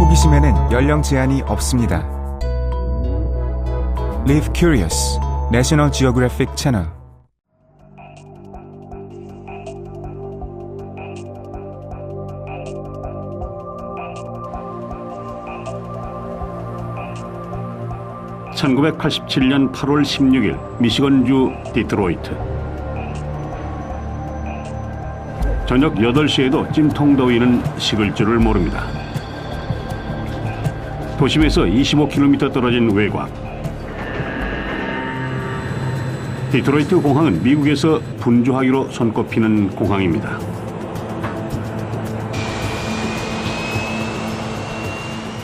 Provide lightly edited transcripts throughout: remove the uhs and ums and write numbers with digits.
호기심에는 연령 제한이 없습니다. Live Curious, 내셔널 지오그래픽 채널. (1987년 8월 16일) 미시건주 디트로이트. 저녁 8시에도 찜통 더위는 식을 줄을 모릅니다. 도심에서 25km 떨어진 외곽. 디트로이트 공항은 미국에서 분주하기로 손꼽히는 공항입니다.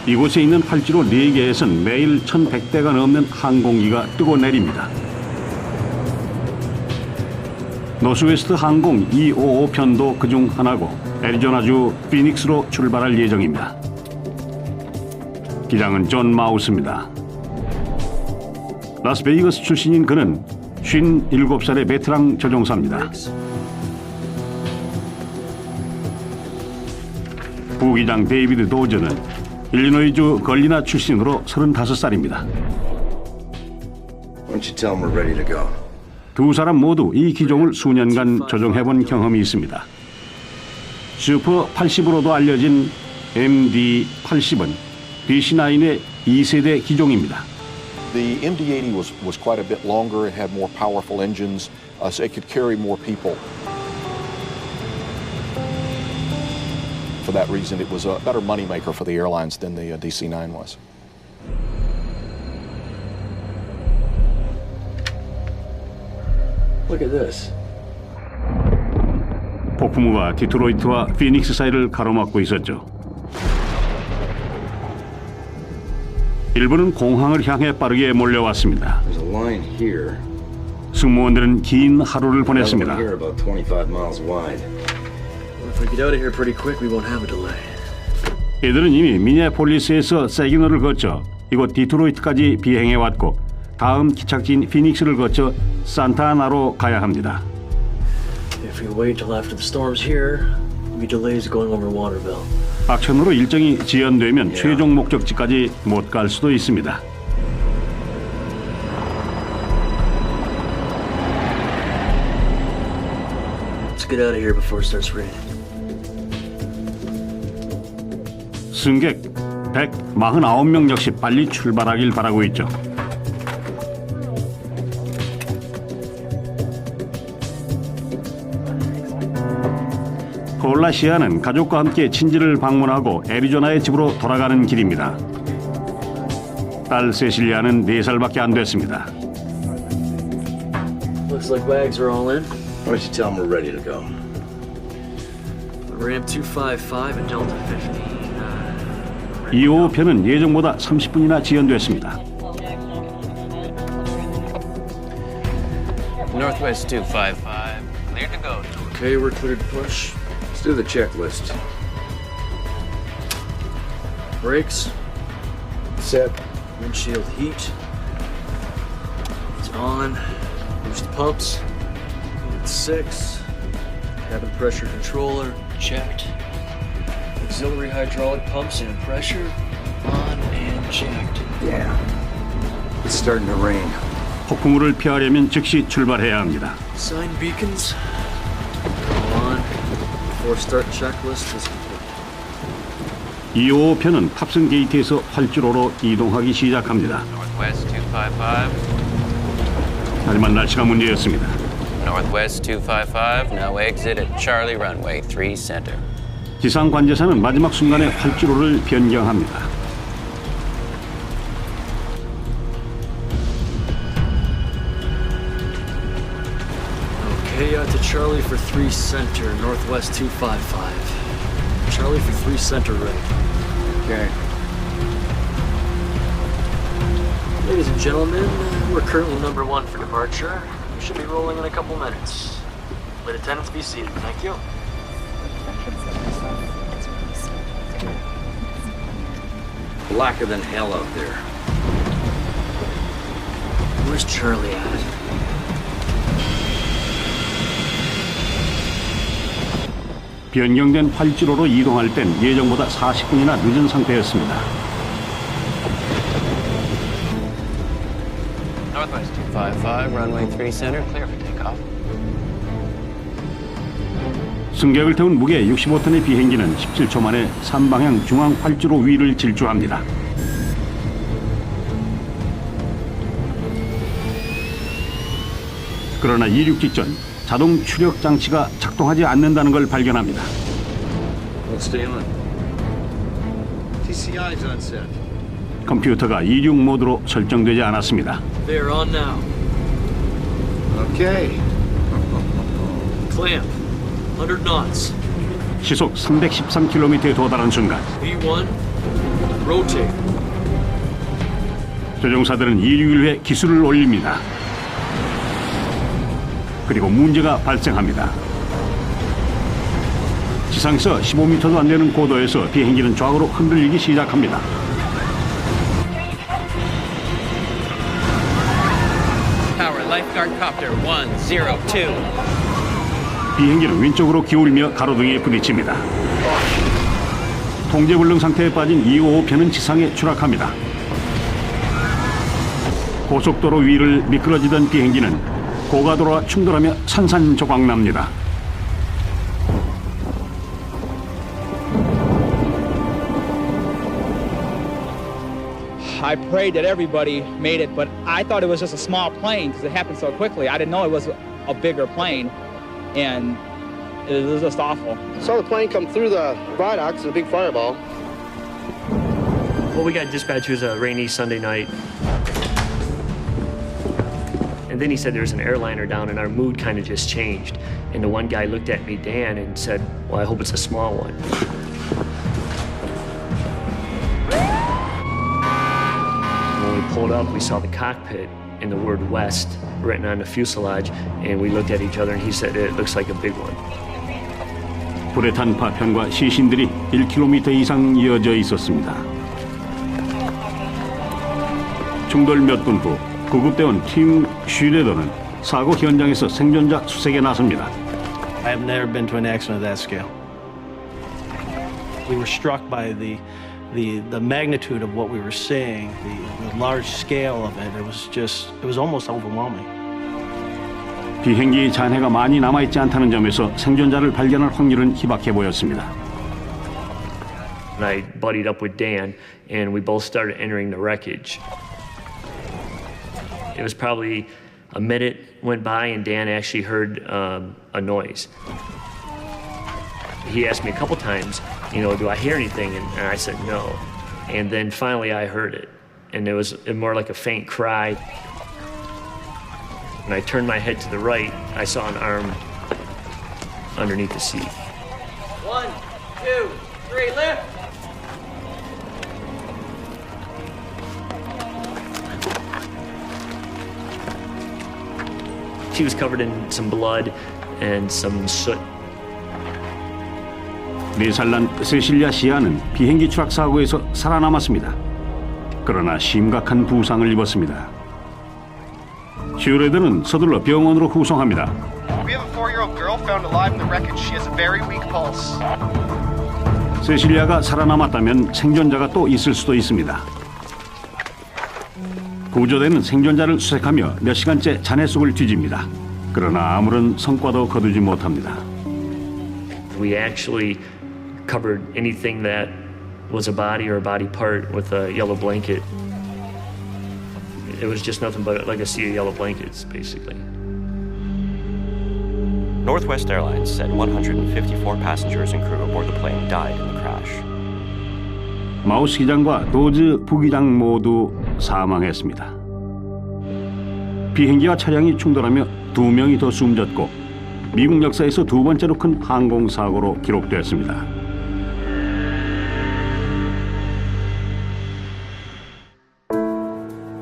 이곳에 있는 활주로 4개에선 매일 1,100대가 넘는 항공기가 뜨고 내립니다. 노스웨스트 항공 255편도 그중 하나고 애리조나주 피닉스로 출발할 예정입니다. 기장은 존 마우스입니다. 라스베이거스 출신인 그는 57살의 베테랑 조종사입니다. 부기장 데이비드 도저는 일리노이주 걸리나 출신으로 35살입니다. 두 사람 모두 이 기종을 수년간 조종해본 경험이 있습니다. 슈퍼 80으로도 알려진 MD-80은 DC-9의 2세대 기종입니다. The MD-80 was quite a bit longer. It had more powerful engines, so it could carry more people. For that reason, it was a better moneymaker for the airlines than the DC-9 was. Look at this. 폭풍우가 디트로이트와 피닉스 사이를 가로막고 있었죠. 일부는 공항을 향해 빠르게 몰려왔습니다. There's a line here. 승무원들은 긴 하루를 보냈습니다. Here about 25 miles wide. If we get out of here pretty quick, we won't have a delay. 이들은 이미 미네폴리스에서 세기너를 거쳐 이곳 디트로이트까지 비행해 왔고 다음 기착지인 피닉스를 거쳐 산타아나로 가야 합니다. If we wait till after the storms here, we'll be delays going over Waterville. 악천후로 일정이 지연되면 최종 목적지까지 못 갈 수도 있습니다. Let's get out of here before it starts raining. 승객 149명 역시 빨리 출발하길 바라고 있죠. 폴라 시아는 가족과 함께 친지를 방문하고 애리조나의 집으로 돌아가는 길입니다. 딸 세실리아는 4살밖에 안 됐습니다. Looks like bags are all in. Why don't you tell them we're ready to go? Ram 255 and Delta 50. 255편은 예정보다 30분이나 지연됐습니다. Northwest 255, cleared to go. Okay, we're cleared to push. Let's do the checklist. Brakes. Set. Windshield heat. It's on. Boost pumps. Unit 6. Cabin pressure controller. Checked. Auxiliary hydraulic pumps and pressure. On and checked. Yeah. It's starting to rain. 폭풍우를 피하려면 즉시 출발해야 합니다. Sign beacons. Go on. Before start checklist is complete. 255편은 탑승 게이트에서 활주로로 이동하기 시작합니다. Northwest 255, 하지만 날씨가 문제였습니다. Northwest 255, now exit at Charlie Runway 3 Center. 지상 관제사는 마지막 순간에 활주로를 변경합니다. Okay, out to Charlie for 3 Center, Northwest 255. Charlie for 3 Center, right. Okay. Ladies and gentlemen, we're currently number 1 for departure. We should be rolling in a couple minutes. Let attendants be seated. Thank you. Blacker than hell out there. Where's Charlie at? 변경된 활주로로 이동할 땐 예정보다 40분이나 늦은 상태였습니다. Northwest 255, runway 3 center, clear for takeoff. 승객을 태운 무게 65톤의 비행기는 17초 만에 3방향 중앙 활주로 위를 질주합니다. 그러나 이륙 직전 자동 추력 장치가 작동하지 않는다는 걸 발견합니다. What's the on? TCI's on set. 컴퓨터가 이륙 모드로 설정되지 않았습니다. They're on now. Okay. Clamp. 100 knots. 시속 313km에 도달한 순간 V1. Rotate. 조종사들은 이륙을 위해 기술을 올립니다. 그리고 문제가 발생합니다. 지상에서 15m도 안 되는 고도에서 비행기는 좌우로 흔들리기 시작합니다. Power, lifeguard copter 102. 비행기는 왼쪽으로 기울며 가로등에 부딪힙니다. 통제불능 상태에 빠진 255편은 지상에 추락합니다. 고속도로 위를 미끄러지던 비행기는 고가도로와 충돌하며 산산조각납니다. I prayed that everybody made it, but I thought it was just a small plane because it happened so quickly. I didn't know it was a bigger plane, and it was just awful. Saw the plane come through the viaducts, a big fireball. Well, we got dispatch. It was a rainy Sunday night. And then he said there's an airliner down, and our mood kind of just changed. And the one guy looked at me, Dan, and said, well, I hope it's a small one. When we pulled up, we saw the cockpit and the word West written on the fuselage, and we looked at each other, and he said, it looks like a big one. 불에 탄 파편과 시신들이 1km 이상 이어져 있었습니다. 충돌 몇 분 후 구급대원 팀 슈레더는 사고 현장에서 생존자 수색에 나섭니다. I have never been to an accident of that scale. We were struck by the magnitude of what we were seeing, the large scale of it. It was almost overwhelming. 비행기 잔해가 많이 남아있지 않다는 점에서 생존자를 발견할 확률은 희박해 보였습니다. And I buddied up with Dan, and we both started entering the wreckage. It was probably a minute went by, and Dan actually heard a noise. He asked me a couple times, do I hear anything? And I said no. And then finally I heard it, and it was more like a faint cry. When I turned my head to the right, I saw an arm underneath the seat. 1, 2, 3, lift! She was covered in some blood and some soot. 4살 난 세실리아 시아는 비행기 추락 사고에서 살아남았습니다. 그러나 심각한 부상을 입었습니다. 슈레드는 서둘러 병원으로 후송합니다. We have a 4-year-old girl found alive in the wreckage. She has a very weak pulse. 세실리아가 살아남았다면 생존자가 또 있을 수도 있습니다. 구조대는 생존자를 수색하며 몇 시간째 잔해 속을 뒤집니다. 그러나 아무런 성과도 거두지 못합니다. We actually covered anything that was a body or a body part with a yellow blanket. It was just nothing but like a sea of yellow blankets, basically. Northwest Airlines said 154 passengers and crew aboard the plane died in the crash. 마우스 기장과 도즈 부기장 모두 사망했습니다. 비행기와 차량이 충돌하며 2명이 더 숨졌고 미국 역사에서 두 번째로 큰 항공사고로 기록되었습니다.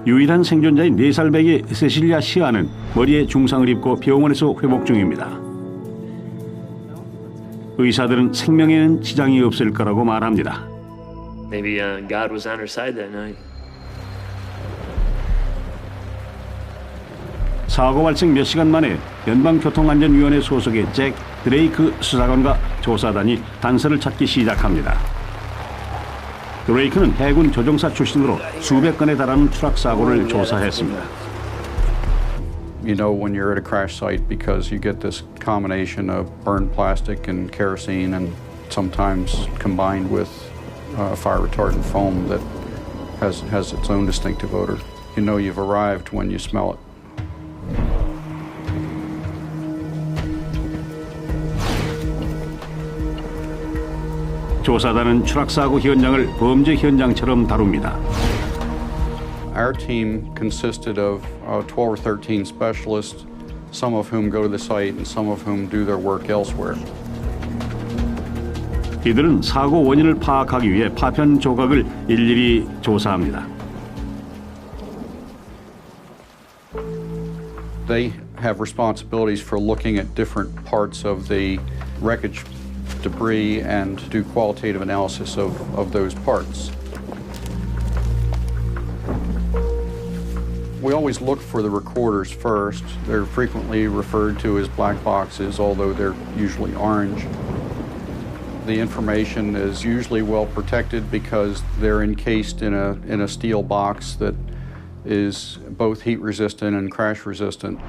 유일한 생존자인 4살 배기 세실리아 시아는 머리에 중상을 입고 병원에서 회복 중입니다. 의사들은 생명에는 지장이 없을 거라고 말합니다. Maybe God was on her side that night. 사고 발생 몇 시간 만에 연방교통안전위원회 소속의 잭 드레이크 수사관과 조사단이 단서를 찾기 시작합니다. 드레이크는 해군 조종사 출신으로 수백 건에 달하는 추락 사고를 조사했습니다. You know when you're at a crash site because you get this combination of burned plastic and kerosene and sometimes combined with fire retardant foam that has its own distinctive odor. You know you've arrived when you smell it. 조사단은 추락사고 현장을 범죄 현장처럼 다룹니다. Our team consisted of 12 or 13 specialists, some of whom go to the site and some of whom do their work elsewhere. 이들은 사고 원인을 파악하기 위해 파편 조각을 일일이 조사합니다. They have responsibilities for looking at different parts of the wreckage debris and do qualitative analysis of those parts. We always look for the recorders first. They're frequently referred to as black boxes, although they're usually orange. The information is usually well protected because they're encased in a steel box that is both heat resistant and crash resistant.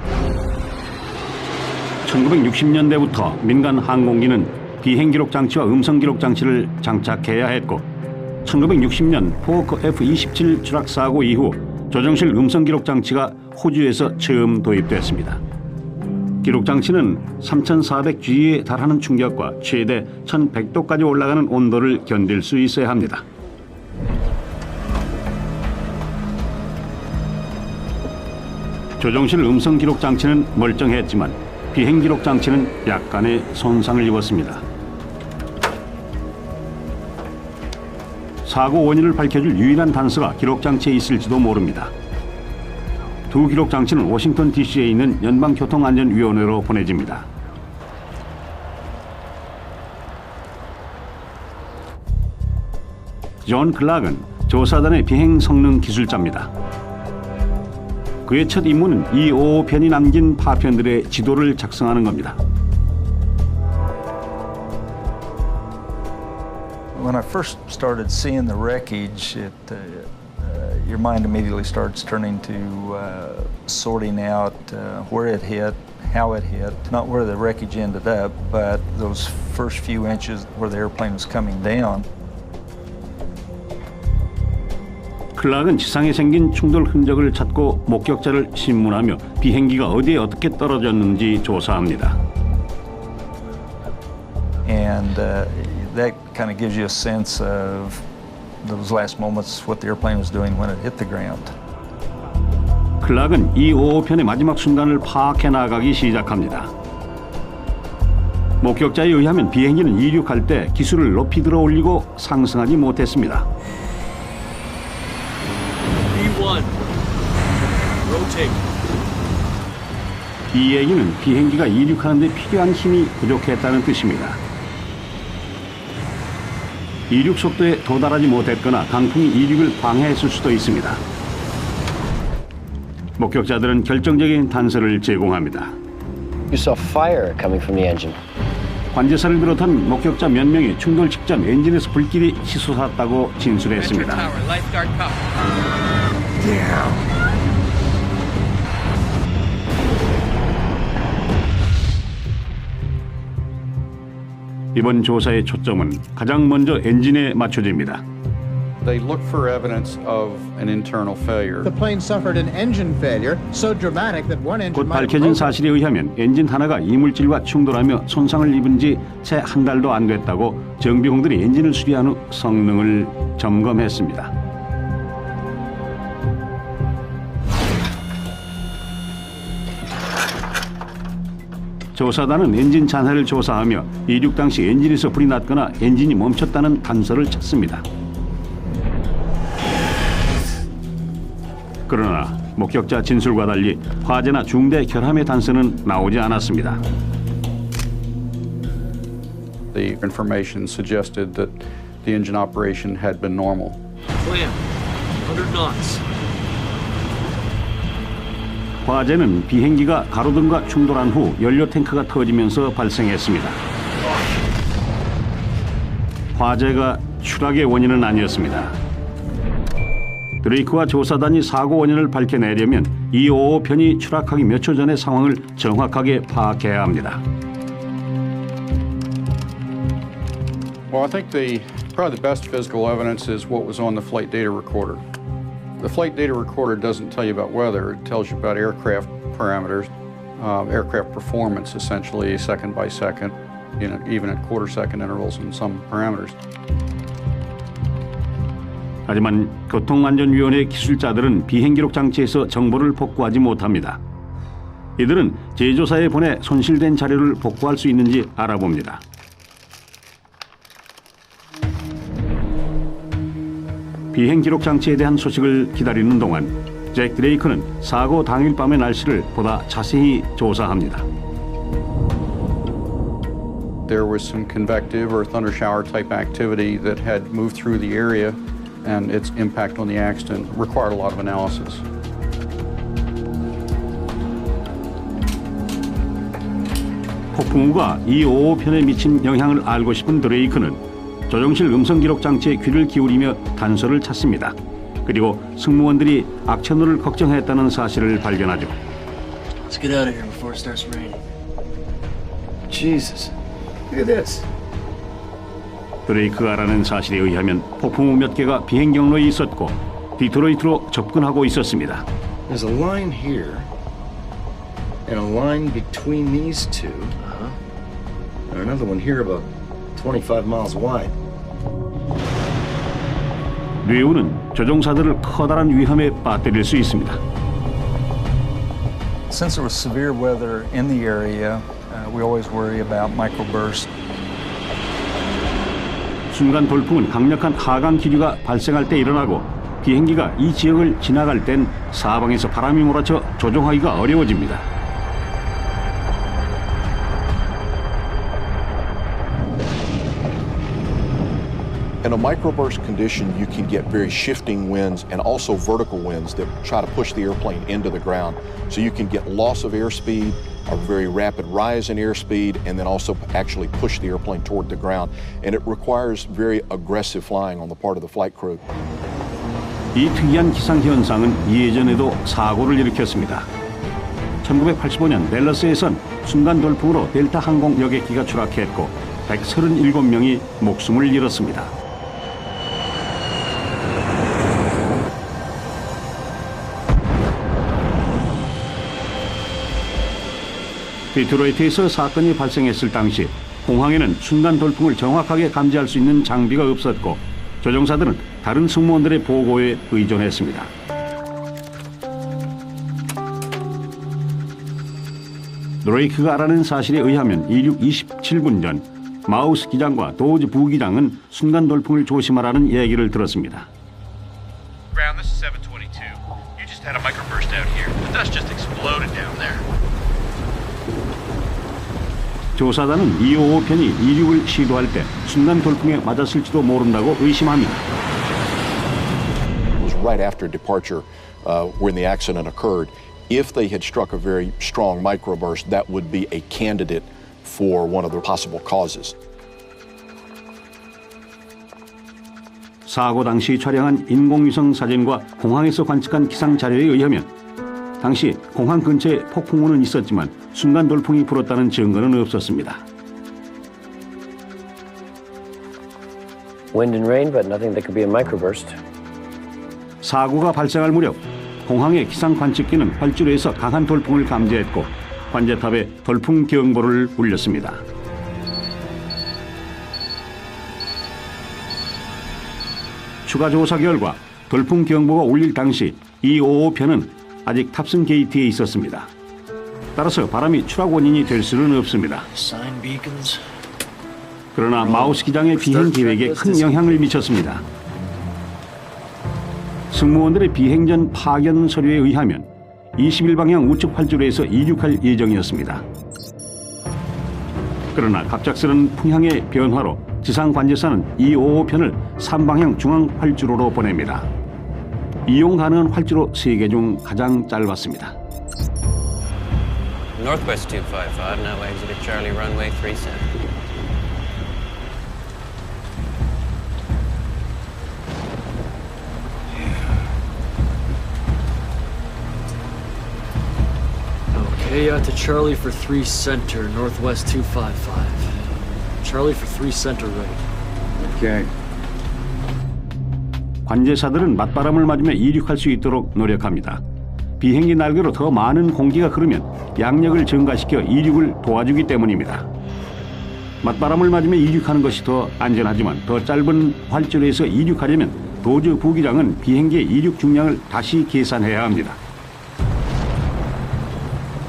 1960년대부터 민간 항공기는 비행 기록 장치와 음성 기록 장치를 장착해야 했고 1960년 포크 F-27 추락 사고 이후 조정실 음성 기록 장치가 호주에서 처음 도입됐습니다. 기록 장치는 3,400G에 달하는 충격과 최대 1,100도까지 올라가는 온도를 견딜 수 있어야 합니다. 조정실 음성 기록 장치는 멀쩡했지만 비행 기록 장치는 약간의 손상을 입었습니다. 사고 원인을 밝혀줄 유일한 단서가 기록 장치에 있을지도 모릅니다. 두 기록 장치는 워싱턴 DC에 있는 연방교통안전위원회로 보내집니다. 존 클락은 조사단의 비행 성능 기술자입니다. 그의 첫 임무는 255편이 남긴 파편들의 지도를 작성하는 겁니다. When I first started seeing the wreckage, your mind immediately starts turning to sorting out where it hit, how it hit, not where the wreckage ended up, but those first few inches where the airplane was coming down. 클락은 지상에 생긴 충돌 흔적을 찾고 목격자를 신문하며 비행기가 어디에 어떻게 떨어졌는지 조사합니다. And that kind of gives you a sense of those last moments, what the airplane was doing when it hit the ground. 클락은 255편의 마지막 순간을 파악해 나가기 시작합니다. 목격자에 의하면 비행기는 이륙할 때 기술을 높이 들어 올리고 상승하지 못했습니다. B1. Rotate. 이 얘기는 비행기가 이륙하는 데 필요한 힘이 부족했다는 뜻입니다. 이륙 속도에 도달하지 못했거나 강풍이 이륙을 방해했을 수도 있습니다. 목격자들은 결정적인 단서를 제공합니다. You saw fire coming from the engine. 관제사를 비롯한 목격자 몇 명이 충돌 직전 엔진에서 불길이 치솟았다고 진술했습니다. 이번 조사의 초점은 가장 먼저 엔진에 맞춰집니다. They look for evidence of an internal failure. The plane suffered an engine failure so dramatic that one engine 곧 밝혀진 사실에 의하면 엔진 하나가 이물질과 충돌하며 손상을 입은 지 채 한 달도 안 됐다고 정비공들이 엔진을 수리한 후 성능을 점검했습니다. 조사단은 엔진 잔해를 조사하며 이륙 당시 엔진에서 불이 났거나 엔진이 멈췄다는 단서를 찾습니다. 그러나 목격자 진술과 달리 화재나 중대 결함의 단서는 나오지 않았습니다. The information suggested that the engine operation had been normal. Clam. 100 knots. 화재는 비행기가 가로등과 충돌한 후 연료 탱크가 터지면서 발생했습니다. 화재가 추락의 원인은 아니었습니다. 드레이크와 조사단이 사고 원인을 밝혀내려면 255편이 추락하기 몇 초 전의 상황을 정확하게 파악해야 합니다. Well, I think probably the best physical evidence is what was on the flight data recorder. The flight data recorder doesn't tell you about weather, it tells you about aircraft parameters, aircraft performance essentially second by second, even at quarter second intervals in some parameters. 하지만 교통안전위원회 기술자들은 비행기록 장치에서 정보를 복구하지 못합니다. 이들은 제조사에 보내 손실된 자료를 복구할 수 있는지 알아봅니다. 비행기록 장치에 대한 소식을 기다리는 동안 잭 드레이크는 사고 당일 밤의 날씨를 보다 자세히 조사합니다. There was some convective or thunder shower type activity that had moved through the area, and its impact on the accident required a lot of analysis. 폭풍우가 255편에 미친 영향을 알고 싶은 드레이크는 조종실 음성 기록 장치에 귀를 기울이며 단서를 찾습니다. 그리고 승무원들이 악천후를 걱정했다는 사실을 발견하죠. Let's get out of here before it starts raining. Jesus. Look at this. 드레이크가 알아낸 사실에 의하면 폭풍우 몇 개가 비행 경로에 있었고 디트로이트로 접근하고 있었습니다. There's a line here and a line between these two. And another one here about 25 miles wide. 뇌우는 조종사들을 커다란 위험에 빠뜨릴 수 있습니다. Since there was severe weather in the area, we always worry about microburst. 순간 돌풍은 강력한 하강 기류가 발생할 때 일어나고 비행기가 이 지역을 지나갈 땐 사방에서 바람이 몰아쳐 조종하기가 어려워집니다. In a microburst condition, you can get very shifting winds and also vertical winds that try to push the airplane into the ground. So you can get loss of airspeed, a very rapid rise in airspeed, and then also actually push the airplane toward the ground. And it requires very aggressive flying on the part of the flight crew. 이 특이한 기상 현상은 예전에도 사고를 일으켰습니다. 1985년 댈러스에선 순간 돌풍으로 델타 항공 여객기가 추락했고 137명이 목숨을 잃었습니다. 디트로이트에서 사건이 발생했을 당시 공항에는 순간 돌풍을 정확하게 감지할 수 있는 장비가 없었고 조종사들은 다른 승무원들의 보고에 의존했습니다. 드레이크가 알아낸 사실에 의하면 이륙 27분 전 마우스 기장과 도우즈 부기장은 순간 돌풍을 조심하라는 얘기를 들었습니다. Ground, this is 722. You just had a microburst out here. The dust just exploded down there. 조사단은 255편이 이륙을 시도할 때 순간 돌풍에 맞았을지도 모른다고 의심합니다. It was right after departure when the accident occurred. If they had struck a very strong microburst, that would be a candidate for one of the possible causes. 사고 당시 촬영한 인공위성 사진과 공항에서 관측한 기상 자료에 의하면 당시 공항 근처에 폭풍우는 있었지만 순간 돌풍이 불었다는 증거는 없었습니다. Wind and rain, but nothing that could be a microburst. 사고가 발생할 무렵 공항의 기상 관측기는 활주로에서 강한 돌풍을 감지했고 관제탑에 돌풍 경보를 울렸습니다. 추가 조사 결과 돌풍 경보가 울릴 당시 255편은 아직 탑승 게이트에 있었습니다. 따라서 바람이 추락 원인이 될 수는 없습니다. 그러나 마우스 기장의 비행 계획에 큰 영향을 미쳤습니다. 승무원들의 비행 전 파견 서류에 의하면 21방향 우측 활주로에서 이륙할 예정이었습니다. 그러나 갑작스런 풍향의 변화로 지상 관제사는 255편을 3방향 중앙 활주로로 보냅니다. 이용 가능한 활주로 3개 중 가장 짧았습니다. Northwest 255, now exit at Charlie runway 37. Okay, out to Charlie for 3 center, northwest 255. Charlie for 3 center right. Okay. 관제사들은 맞바람을 맞으며 이륙할 수 있도록 노력합니다. 비행기 날개로 더 많은 공기가 흐르면 양력을 증가시켜 이륙을 도와주기 때문입니다. 맞바람을 맞으며 이륙하는 것이 더 안전하지만 더 짧은 활주로에서 이륙하려면 도저 부기장은 비행기의 이륙 중량을 다시 계산해야 합니다.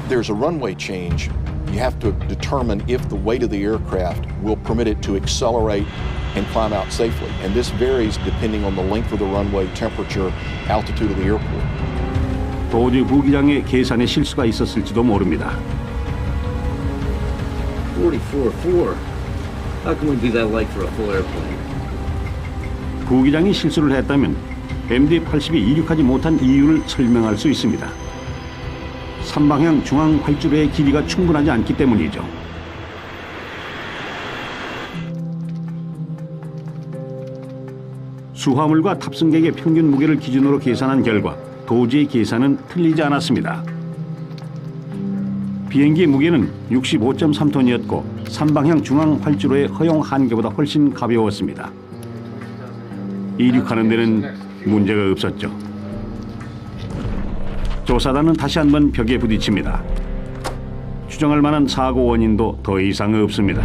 There's a runway change. You have to determine if the weight of the aircraft will permit it to accelerate and climb out safely. And this varies depending on the length of the runway, temperature, altitude of the airport. 도저 부기장의 계산에 실수가 있었을지도 모릅니다. 44.4. How can we be that light for a full airplane? 부기장이 실수를 했다면 MD-80이 이륙하지 못한 이유를 설명할 수 있습니다. 3방향 중앙 활주로의 길이가 충분하지 않기 때문이죠. 수화물과 탑승객의 평균 무게를 기준으로 계산한 결과 도저의 계산은 틀리지 않았습니다. 비행기의 무게는 65.3톤이었고 3방향 중앙 활주로의 허용 한계보다 훨씬 가벼웠습니다. 이륙하는 데는 문제가 없었죠. 조사단은 다시 한번 벽에 부딪힙니다. 추정할 만한 사고 원인도 더 이상 없습니다.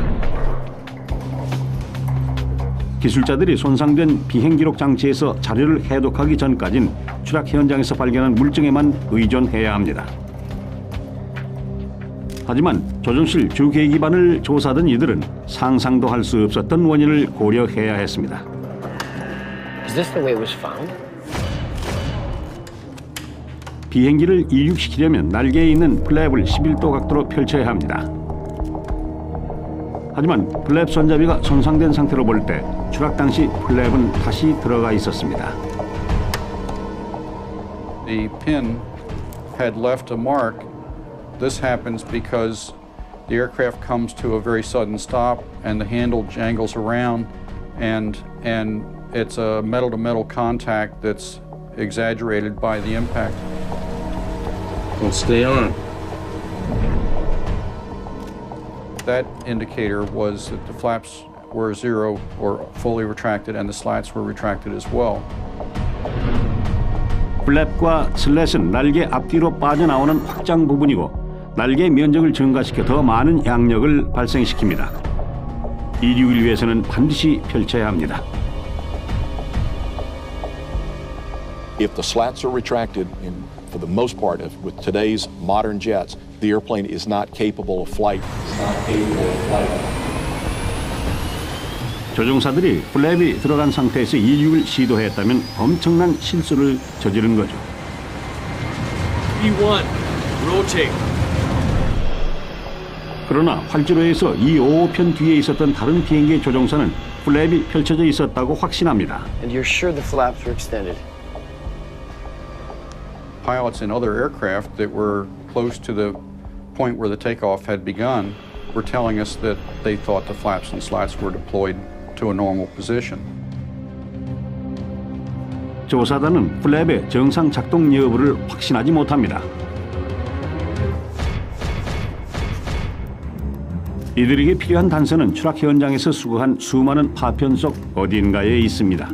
기술자들이 손상된 비행기록 장치에서 자료를 해독하기 전까진 추락 현장에서 발견한 물증에만 의존해야 합니다. 하지만 조종실 주계기반을 조사하던 이들은 상상도 할 수 없었던 원인을 고려해야 했습니다. Is this the way it was found? 비행기를 이륙시키려면 날개에 있는 플랩을 11도 각도로 펼쳐야 합니다. 하지만 플랩 손잡이가 손상된 상태로 볼 때 추락 당시 플랩은 다시 들어가 있었습니다. The pin had left a mark. This happens because the aircraft comes to a very sudden stop and the handle jangles around and it's a metal-to-metal contact that's exaggerated by the impact. Well, stay on. That indicator was that the flaps were zero or fully retracted and the slats were retracted as well. 플랩과 슬랫은 날개 앞뒤로 빠져나오는 확장 부분이고 날개의 면적을 증가시켜 더 많은 양력을 발생시킵니다. 이륙을 위해서는 반드시 펼쳐야 합니다. If the slats are retracted, for the most part, with today's modern jets, the airplane is not capable of flight. 조종사들이 플랩이 들어간 상태에서 이륙을 시도했다면 엄청난 실수를 저지른 거죠. B1, rotate. 그러나 활주로에서 E55편 뒤에 있었던 다른 비행기의 조종사는 플랩이 펼쳐져 있었다고 확신합니다. And you're sure the flaps were extended? Pilots in other aircraft that were close to the point where the takeoff had begun were telling us that they thought the flaps and slats were deployed to a normal position. 조사단은 플랩의 정상 작동 여부를 확신하지 못합니다. 이들에게 필요한 단서는 추락 현장에서 수거한 수많은 파편 속 어딘가에 있습니다.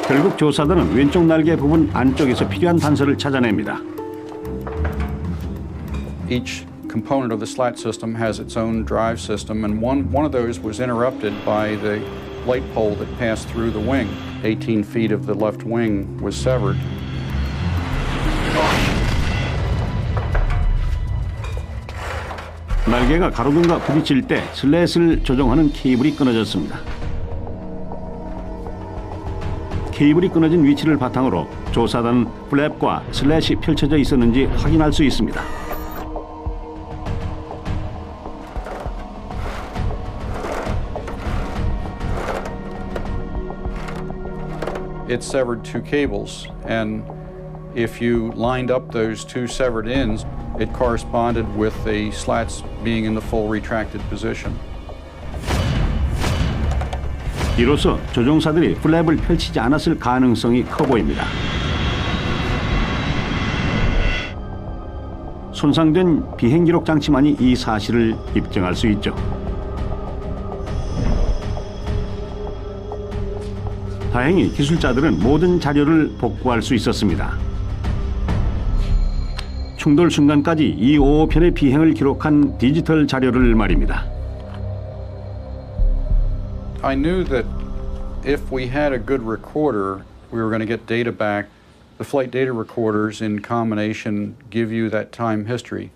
결국 조사단은 왼쪽 날개 부분 안쪽에서 필요한 단서를 찾아냅니다. Each component of the slat system has its own drive system, and one of those was interrupted by the light pole that passed through the wing. 18 feet of the left wing was severed. 날개가 가로등과 부딪힐 때 슬랫을 조종하는 케이블이 끊어졌습니다. 케이블이 끊어진 위치를 바탕으로 조사단은 플랩과 슬랫이 펼쳐져 있었는지 확인할 수 있습니다. It severed two cables, and if you lined up those two severed ends, it corresponded with the slats being in the full retracted position. 이로써 조종사들이 플랩을 펼치지 않았을 가능성이 커 보입니다. 손상된 비행기록 장치만이 이 사실을 입증할 수 있죠. 다행히 기술자들은 모든 자료를 복구할 수 있었습니다. 충돌 순간까지 이 5호편의 비행을 기록한 디지털 자료를 말입니다. I knew that if we had a good recorder, we were going to get data back. The flight data recorders in combination give you that time history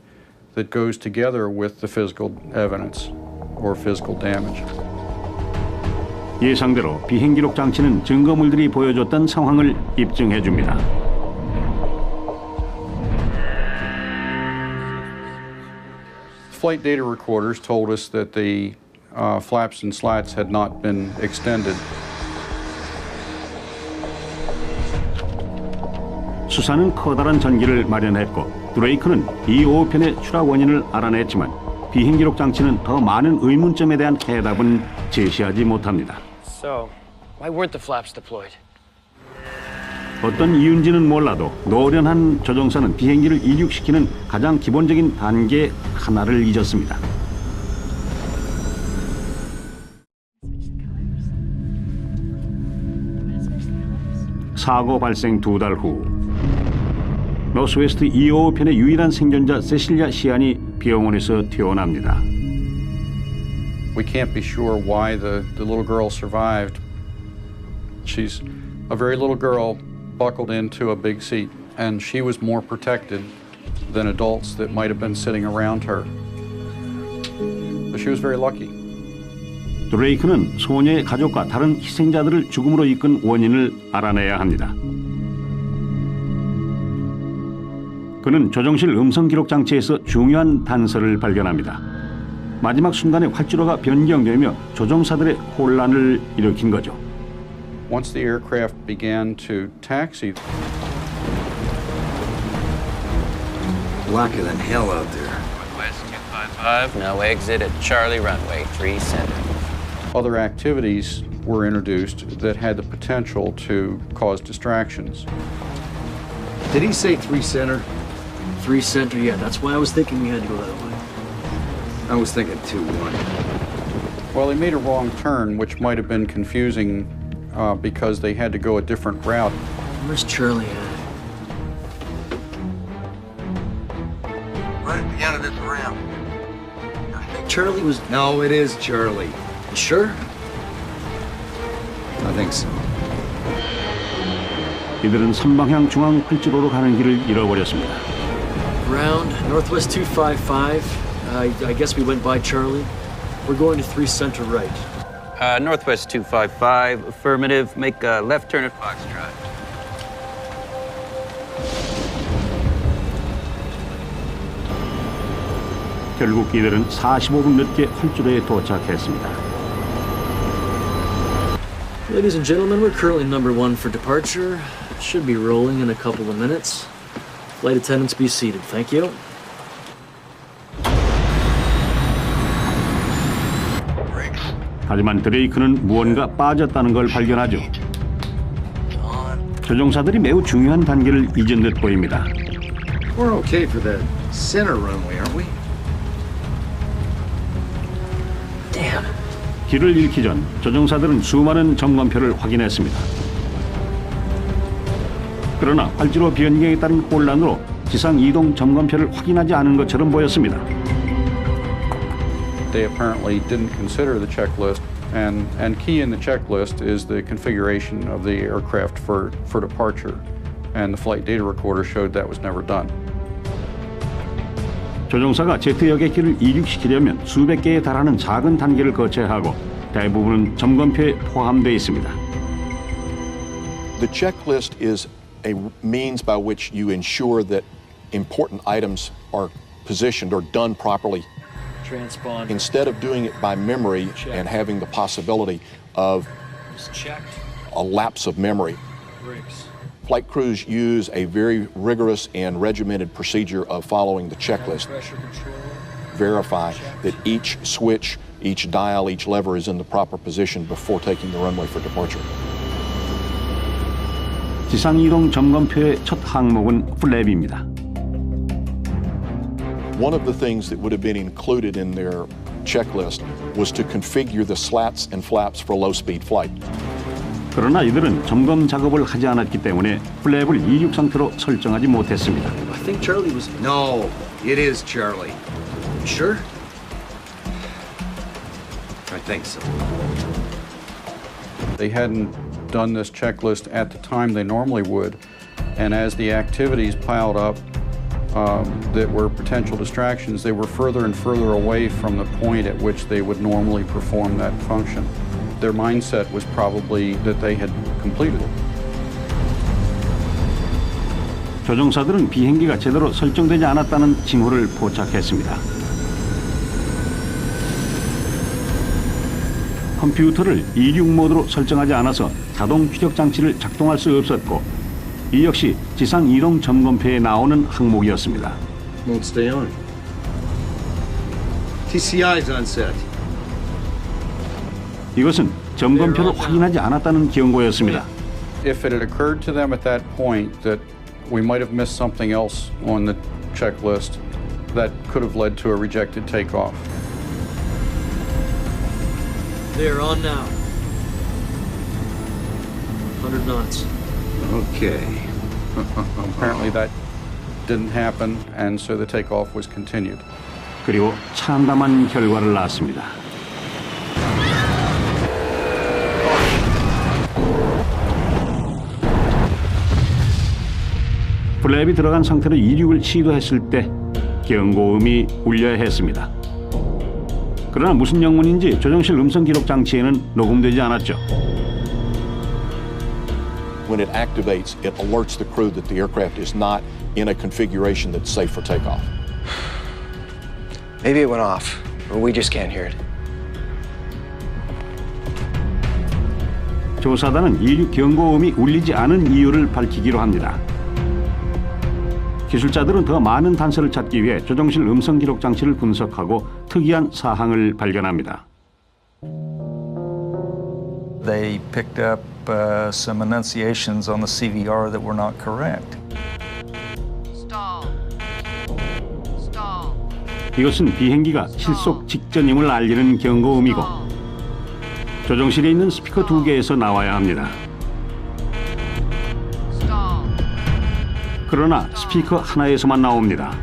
that goes together with the physical evidence or physical damage. 예상대로 비행기록 장치는 증거물들이 보여줬던 상황을 입증해 줍니다. Flight data recorders told us that the flaps and slats had not been extended. 수사는 커다란 전기를 마련했고 드레이크는 이 5호편의 추락 원인을 알아냈지만 비행기록 장치는 더 많은 의문점에 대한 해답은 제시하지 못합니다. So, why weren't the flaps deployed? 어떤 이유인지는 몰라도 노련한 조종사는 비행기를 이륙시키는 가장 기본적인 단계 하나를 잊었습니다. 사고 발생 2달 후 노스웨스트 2호편의 유일한 생존자 세실리아 시안이 병원에서 퇴원합니다. We can't be sure why the little girl survived. She's a very little girl buckled into a big seat, and she was more protected than adults that might have been sitting around her. So she was very lucky. 드레이크는 소녀의 가족과 다른 희생자들을 죽음으로 이끈 원인을 알아내야 합니다. 그는 조종실 음성 기록 장치에서 중요한 단서를 발견합니다. 마지막 순간에 활주로가 변경되며 조종사들의 혼란을 일으킨 거죠. Once the aircraft began to taxi, blacker than hell out there. Northwest 255, now exit at Charlie Runway 3 Center. other activities were introduced that had the potential to cause distractions. Did he say 3 Center? 3 Center, yeah, that's why I was thinking we had to go that way. I was thinking 2-1. Well, they made a wrong turn, which might have been confusing because they had to go a different route. Where's Charlie at? Right at the end of this ramp. I think Charlie was... No, it is Charlie. You sure? I think so. 이들은 3방향 중앙 활주로로 가는 길을 잃어버렸습니다. Round, Northwest 255. I guess we went by Charlie. We're going to 3 Center right. Northwest 255, affirmative. Make a left turn at Foxtrot. 결국 이들은 45분 늦게 활주로에 도착했습니다. Ladies and gentlemen, we're currently number 1 for departure. It should be rolling in a couple of minutes. Flight attendants, be seated. Thank you. 하지만 드레이크는 무언가 빠졌다는 걸 발견하죠. 조종사들이 매우 중요한 단계를 잊은 듯 보입니다. We're okay for the center runway, aren't we? Damn. 길을 잃기 전 조종사들은 수많은 점검표를 확인했습니다. 그러나 활주로 변경에 따른 혼란으로 지상 이동 점검표를 확인하지 않은 것처럼 보였습니다. They apparently didn't consider the checklist, and key in the checklist is the configuration of the aircraft for departure, and the flight data recorder showed that was never done. 조종사가 제트역의 길을 이륙시키려면 수백 개에 달하는 작은 단계를 거쳐야 하고 대부분은 점검표에 포함되어 있습니다. The checklist is a means by which you ensure that important items are positioned or done properly. Transponder. Instead of doing it by memory and having the possibility of a lapse of memory. Brakes. Flight crews use a very rigorous and regimented procedure of following the checklist. Pressure control. Verify that each switch, each dial, each lever is in the proper position before taking the runway for departure. 지상 이동 점검표의 첫 항목은 플랩입니다. One of the things that would have been included in their checklist was to configure the slats and flaps for low-speed flight. 그러나 이들은 점검 작업을 하지 않았기 때문에 플랩을 이륙 상태로 설정하지 못했습니다. I think Charlie was... No, it is Charlie. Sure? I think so. They hadn't done this checklist at the time they normally would, and as the activities piled up that were potential distractions, they were further and further away from the point at which they would normally perform that function. Their mindset was probably that they had completed it. 조종사들은 비행기가 제대로 설정되지 않았다는 징후를 포착했습니다. 컴퓨터를 이륙 모드로 설정하지 않아서 자동 휘적 장치를 작동할 수 없었고, 이 역시 지상 이동 점검표에 나오는 항목이었습니다. Won't stay on. TCI's on set. 이것은 점검표를 확인하지 않았다는 경고였습니다. If it had occurred to them at that point that we might have missed something else on the checklist, that could have led to a rejected takeoff. They're on now. 100 knots. Okay. Apparently that didn't happen, and so the takeoff was continued. 그리고 참담한 결과를 낳았습니다. 플랩이 들어간 상태로 이륙을 시도했을 때 경고음이 울려야 했습니다. 그러나 무슨 영문인지 조종실 음성 기록 장치에는 녹음되지 않았죠. When it activates, it alerts the crew that the aircraft is not in a configuration that's safe for takeoff. Maybe it went off, or we just can't hear it. 조사단은 이륙 경고음이 울리지 않은 이유를 밝히기로 합니다. 기술자들은 더 많은 단서를 찾기 위해 조종실 음성 기록 장치를 분석하고 특이한 사항을 발견합니다. They picked up some enunciations on the CVR that were not correct. 이것은 비행기가 실속 직전임을 알리는 경고음이고 조종실에 있는 스피커 2개에서 나와야 합니다. 그러나 스피커 하나에서만 나옵니다.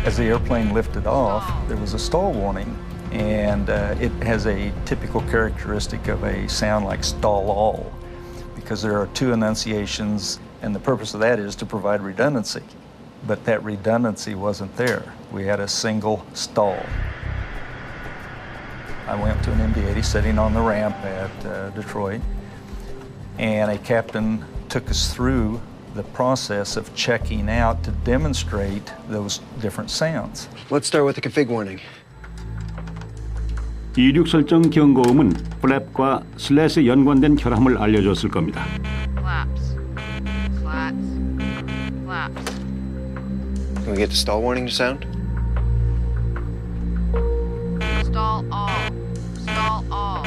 As the airplane lifted off, there was a stall warning, and it has a typical characteristic of a sound like stall all, because there are two enunciations, and the purpose of that is to provide redundancy. But that redundancy wasn't there. We had a single stall. I went to an MD-80 sitting on the ramp at Detroit, and a captain took us through the process of checking out to demonstrate those different sounds. Let's start with the config warning. 이륙 설정 경고음은 플랩과 슬랫에 연관된 결함을 알려줬을 겁니다. Flaps, slats, flaps. Can we get the stall warning to sound? Stall all. Stall all.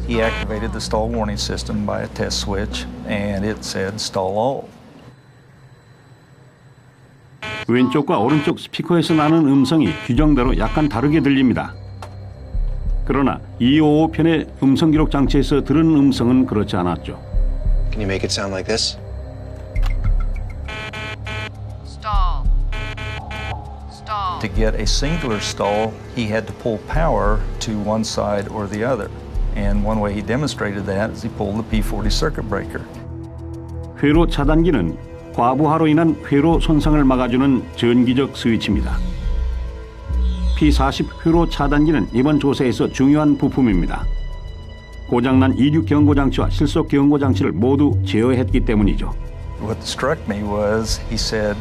He activated the stall warning system by a test switch, and it said stall all. 왼쪽과 오른쪽 스피커에서 나는 음성이 규정대로 약간 다르게 들립니다. 그러나 255편의 음성 기록 장치에서 들은 음성은 그렇지 않았죠. Can you make it sound like this? Stall. Stall. To get a singular stall, he had to pull power to one side or the other. And one way he demonstrated that is he pulled the P40 circuit breaker. 회로 차단기는 과부하로 인한 회로 손상을 막아주는 전기적 스위치입니다. P40 회로 차단기는 이번 조사에서 중요한 부품입니다. 고장난 이륙 경고 장치와 실속 경고 장치를 모두 제어했기 때문이죠. What struck me was he said,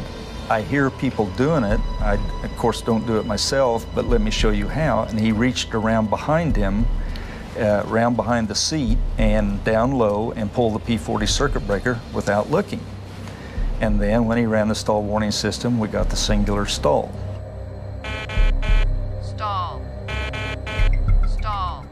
I hear people doing it. I, of course, don't do it myself, but let me show you how. And he reached around behind him, round behind the seat and down low and pulled the P40 circuit breaker without looking. And then when he ran the stall warning system, we got the singular stall. Stall. Stall.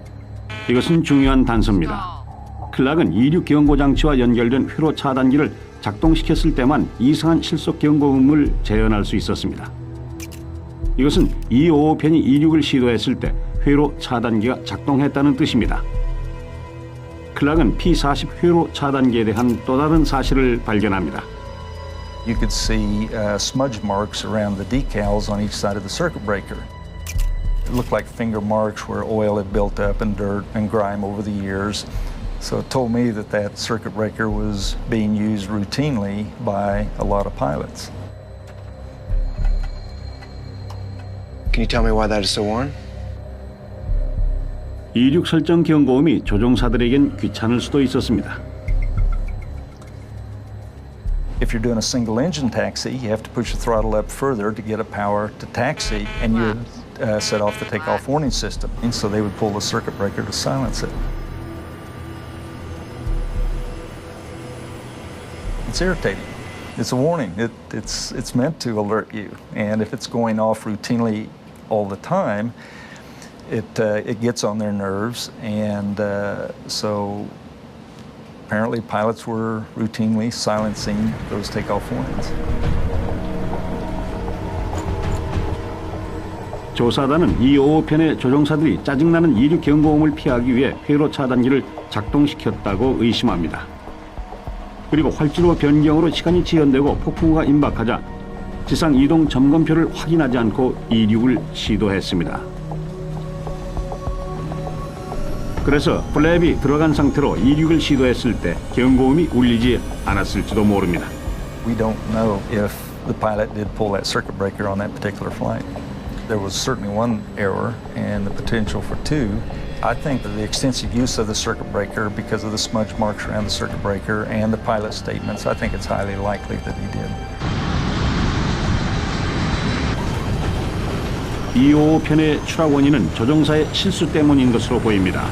이것은 중요한 단서입니다. 클락은 이륙 경고 장치와 연결된 회로 차단기를 작동시켰을 때만 이상한 실속 경고음을 재현할 수 있었습니다. 이것은 255편이 이륙을 시도했을 때 회로 차단기가 작동했다는 뜻입니다. 클락은 P-40 회로 차단기에 대한 또 다른 사실을 발견합니다. You could see smudge marks around the decals on each side of the circuit breaker. It looked like finger marks where oil had built up and dirt and grime over the years. So it told me that that circuit breaker was being used routinely by a lot of pilots. Can you tell me why that is so worn? 이륙 설정 경고음이 조종사들에겐 귀찮을 수도 있었습니다. If you're doing a single engine taxi, you have to push the throttle up further to get a power to taxi, and you would set off the takeoff warning system. And so they would pull the circuit breaker to silence it. It's irritating. It's a warning. It's meant to alert you, and if it's going off routinely all the time, it gets on their nerves, and so apparently pilots were routinely silencing those takeoff warnings. 조사단은 255편의 조종사들이 짜증나는 이륙 경고음을 피하기 위해 회로 차단기를 작동시켰다고 의심합니다. 그리고 활주로 변경으로 시간이 지연되고 폭풍우가 임박하자 지상 이동 점검표를 확인하지 않고 이륙을 시도했습니다. 그래서 플랩이 들어간 상태로 이륙을 시도했을 때 경고음이 울리지 않았을지도 모릅니다. We don't know if the pilot did pull that circuit breaker on that particular flight. There was certainly one error and the potential for two. I think that the extensive use of the circuit breaker because of the smudge marks around the circuit breaker and the pilot statements, I think it's highly likely that he did. 255편의 추락 원인은 조종사의 실수 때문인 것으로 보입니다.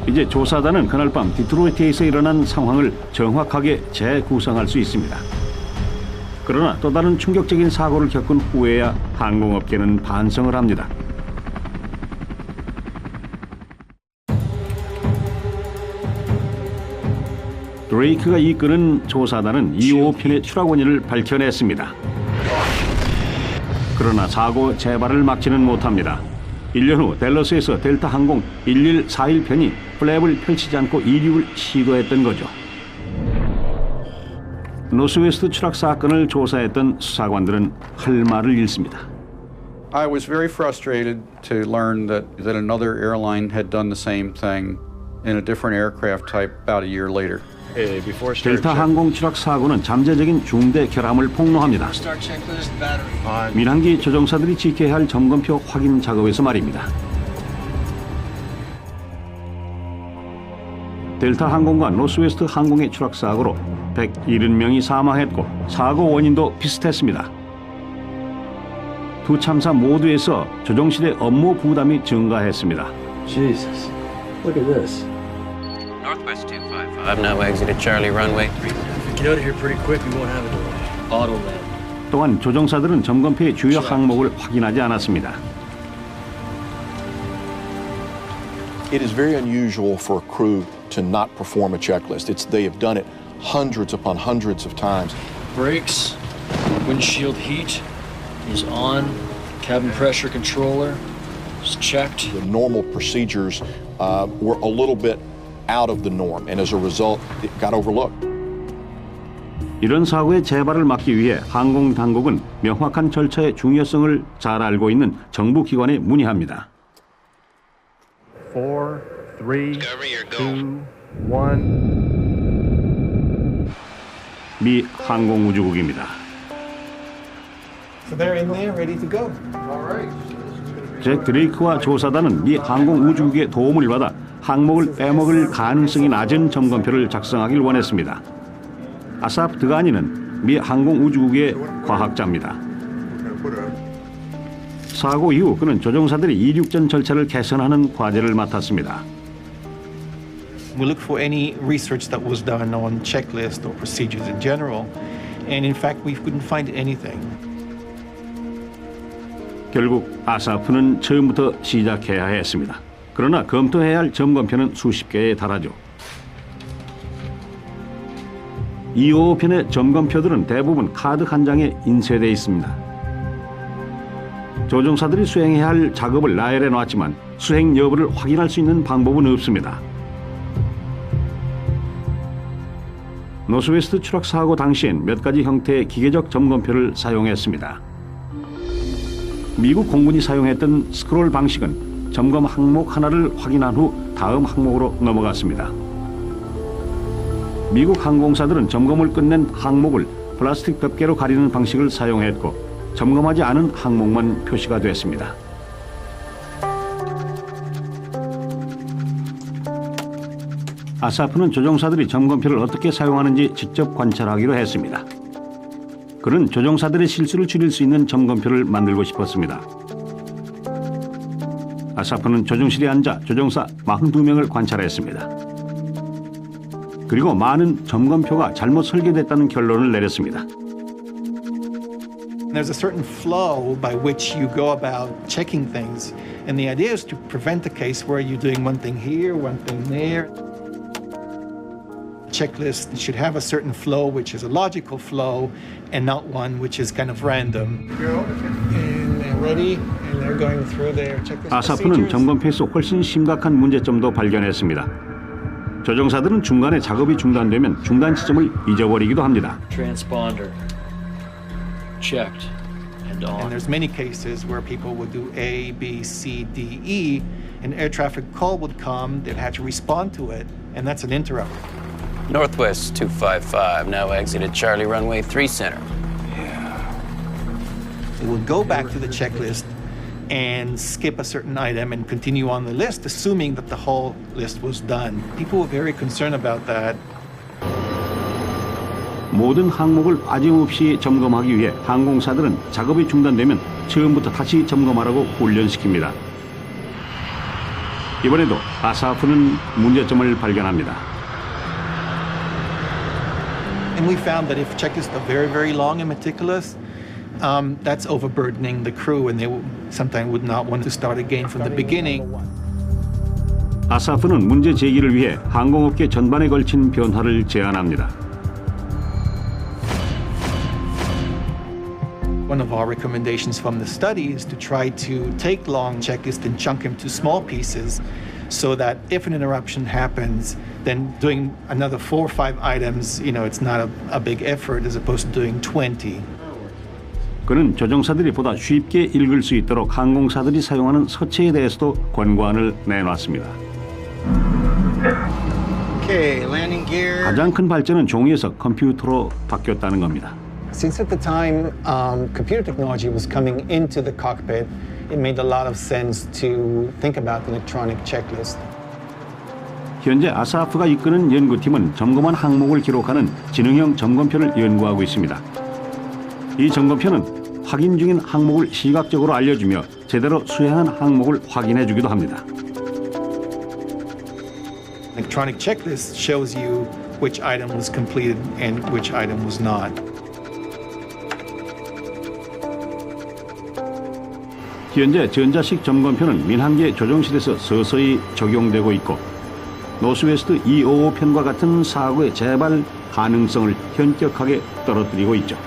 이제 조사단은 그날 밤 디트로이트에서 일어난 상황을 정확하게 재구성할 수 있습니다. 그러나 또 다른 충격적인 사고를 겪은 후에야 항공업계는 반성을 합니다. 드레이크가 이끄는 조사단은 255편의 추락 원인을 밝혀냈습니다. 그러나 사고 재발을 막지는 못합니다. 1년 후 댈러스에서 델타 항공 1141편이 플랩을 펼치지 않고 이륙을 시도했던 거죠. 노스웨스트 추락 사건을 조사했던 수사관들은 할 말을 잃습니다. I was very frustrated to learn that another airline had done the same thing in a different aircraft type about a year later. 델타 항공 추락 사고는 잠재적인 중대 결함을 폭로합니다. 민항기 조종사들이 지켜야 할 점검표 확인 작업에서 말입니다. 델타 항공과 노스웨스트 항공의 추락 사고로 170명이 사망했고 사고 원인도 비슷했습니다. 두 참사 모두에서 조종실의 업무 부담이 증가했습니다. Jesus, look at this. Northwest 255, now exit at Charlie runway 37. Get out of here pretty quick, we won't have it. Auto land. 또한 조종사들은 점검표의 주요 항목을 확인하지 않았습니다. It is very unusual for a crew to not perform a checklist. They have done it hundreds upon hundreds of times. Brakes, windshield heat is on, cabin pressure controller is checked. The normal procedures were a little bit out of the norm, and as a result, it got overlooked. 이런 사고의 재발을 막기 위해 항공 당국은 명확한 절차의 중요성을 잘 알고 있는 정부 기관에 문의합니다. 4, 3, 2, 1. 미 항공우주국입니다. So they're in there, ready to go. All right. 잭 드레이크와 조사단은 미 항공우주국의 도움을 받아 항목을 빼먹을 가능성이 낮은 점검표를 작성하길 원했습니다. 아사프 드가니는 미 항공우주국의 과학자입니다. 사고 이후 그는 조종사들이 이륙 전 절차를 개선하는 과제를 맡았습니다. We looked for any research that was done on checklists or procedures in general, and in fact, we couldn't find anything. 결국 아사프는 처음부터 시작해야 했습니다. 그러나 검토해야 할 점검표는 수십 개에 달하죠. 255편의 점검표들은 대부분 카드 한 장에 인쇄되어 있습니다. 조종사들이 수행해야 할 작업을 나열해 놨지만 수행 여부를 확인할 수 있는 방법은 없습니다. 노스웨스트 추락 사고 당시엔 몇 가지 형태의 기계적 점검표를 사용했습니다. 미국 공군이 사용했던 스크롤 방식은 점검 항목 하나를 확인한 후 다음 항목으로 넘어갔습니다. 미국 항공사들은 점검을 끝낸 항목을 플라스틱 덮개로 가리는 방식을 사용했고 점검하지 않은 항목만 표시가 됐습니다. 아사프는 조종사들이 점검표를 어떻게 사용하는지 직접 관찰하기로 했습니다. 그는 조종사들의 실수를 줄일 수 있는 점검표를 만들고 싶었습니다. 아사프는 조종실에 앉아 조종사 42명을 관찰했습니다. 그리고 많은 점검표가 잘못 설계됐다는 결론을 내렸습니다. There's a certain flow by which you go about checking things, and the idea is to prevent a case where you're doing one thing here, one thing there. Checklist should have a certain flow, which is a logical flow, and not one which is kind of random. And they're ready, and they're going through their checklist 아사프는 procedures. 점검표에서 훨씬 심각한 문제점도 발견했습니다. 조종사들은 중간에 작업이 중단되면 중단 지점을 잊어버리기도 합니다. Transponder. Checked and on. And there's many cases where people would do A, B, C, D, E, and air traffic call would come, they'd have to respond to it, and that's an interrupt. Northwest 255, now exited Charlie Runway 3 Center. They would go back to the checklist and skip a certain item and continue on the list, assuming that the whole list was done. People were very concerned about that. 모든 항목을 빠짐없이 점검하기 위해 항공사들은 작업이 중단되면 처음부터 다시 점검하라고 훈련시킵니다. 이번에도 아사프는 문제점을 발견합니다. And we found that if checklists are very, very long and meticulous, that's overburdening the crew, and they sometimes would not want to start again from the beginning. 아사프는 문제 제기를 위해 항공업계 전반에 걸친 변화를 제안합니다. One of our recommendations from the study is to try to take long checklists and chunk them to small pieces so that if an interruption happens, then doing another 4 or 5 items, it's not a big effort as opposed to doing 20. 그는 조종사들이 보다 쉽게 읽을 수 있도록 항공사들이 사용하는 서체에 대해서도 권고안을 내놨습니다. Okay, landing gear. 가장 큰 발전은 종이에서 컴퓨터로 바뀌었다는 겁니다. Since at the time computer technology was coming into the cockpit, it made a lot of sense to think about the electronic checklist. 현재 아사프가 이끄는 연구팀은 점검한 항목을 기록하는 지능형 점검표를 연구하고 있습니다. 이 점검표는 확인 중인 항목을 시각적으로 알려주며 제대로 수행한 항목을 확인해주기도 합니다. Electronic checklist shows you which item was completed and which item was not. 현재 전자식 점검표는 민항계 조종실에서 서서히 적용되고 있고 노스웨스트 255편과 같은 사고의 재발 가능성을 현격하게 떨어뜨리고 있죠.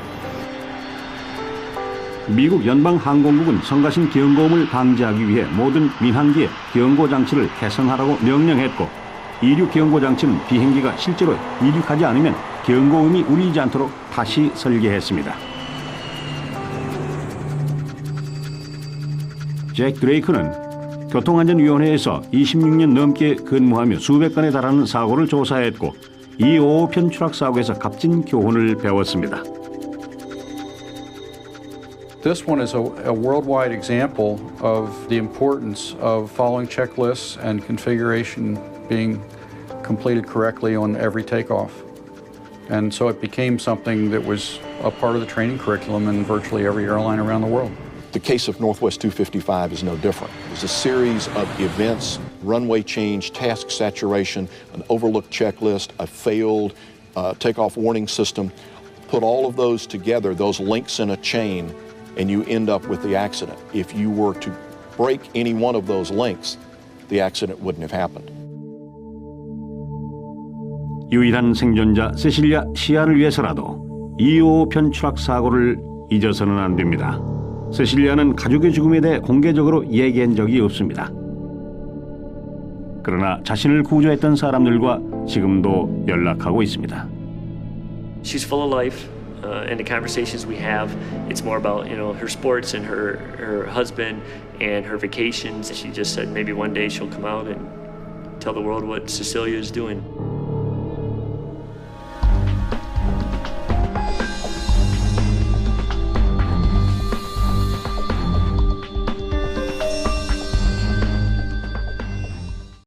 미국 연방항공국은 성가신 경고음을 방지하기 위해 모든 민항기의 경고 장치를 개선하라고 명령했고 이륙 경고 장치는 비행기가 실제로 이륙하지 않으면 경고음이 울리지 않도록 다시 설계했습니다. 잭 드레이크는 교통안전위원회에서 26년 넘게 근무하며 수백 건에 달하는 사고를 조사했고 255편 추락 사고에서 값진 교훈을 배웠습니다. This one is a worldwide example of the importance of following checklists and configuration being completed correctly on every takeoff. And so it became something that was a part of the training curriculum in virtually every airline around the world. The case of Northwest 255 is no different. It's a series of events, runway change, task saturation, an overlooked checklist, a failed takeoff warning system. Put all of those together, those links in a chain, and you end up with the accident. If you were to break any one of those links, the accident wouldn't have happened. 유일한 생존자 세실리아 시아를 위해서라도 255편 추락 사고를 잊어서는 안 됩니다. 세실리아는 가족의 죽음에 대해 공개적으로 얘기한 적이 없습니다. 그러나 자신을 구조했던 사람들과 지금도 연락하고 있습니다. She's full of life, and the conversations we have, it's more about her sports and her husband and her vacations. She just said maybe one day she'll come out and tell the world what Cecilia is doing.